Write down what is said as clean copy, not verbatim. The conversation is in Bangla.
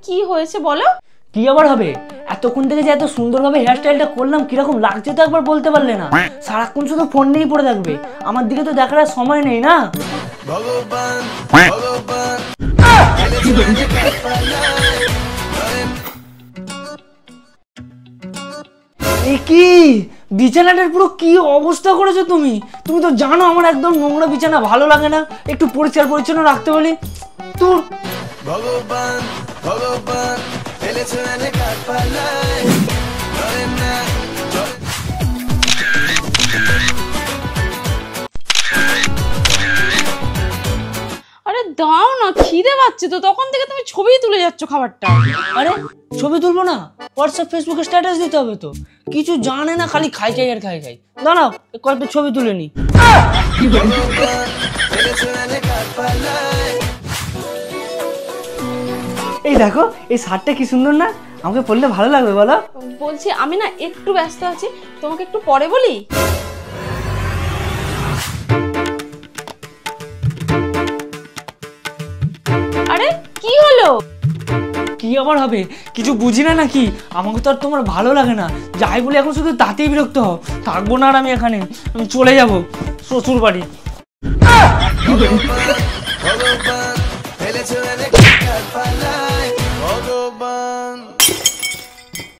কি হয়েছে বলো? কি আবার হবে, এতক্ষণ থেকে যে এত সুন্দরভাবে হেয়ার স্টাইলটা করলাম কিরকম লাগছে তো একবার বলতে পারলে না। সারাক্ষণ শুধু ফোন নিয়েই পড়ে থাকবে, আমার দিকে তো দেখার আর সময় নেই না। কি বিছানাটার পুরো কি অবস্থা করেছো তুমি? তুমি তো জানো আমার একদম নোংরা বিছানা ভালো লাগে না, একটু পরিষ্কার পরিচ্ছন্ন রাখতে বলি। তোর ভগবান ভগবান আরে দাও না, খিদে পাচ্ছে তো, তখন থেকে তুমি ছবি তুলে যাচ্ছ খাবারটা। আরে ছবি তুলবো না, হোয়াটসঅ্যাপ ফেসবুকে স্ট্যাটাস দিতে হবে তো। কিছু জানে না, খালি খাই খাই আর খাই খাই। দাঁড়াও কয়েকটা ছবি তুলে নি। এই দেখো এই শার্টটা কি সুন্দর না, আমাকে পরলে ভালো লাগবে বলো? বলছি আমি না একটু ব্যস্ত আছি, তোমাকে একটু পরে বলি। আরে কি হলো? কি আবার হবে, কিছু বুঝি না নাকি? আমাকে তো আর তোমার ভালো লাগে না, যাই বলে এখন শুধু তাতেই বিরক্ত হও। থাকবো না আর আমি এখানে, আমি চলে যাবো শ্বশুর বাড়ি।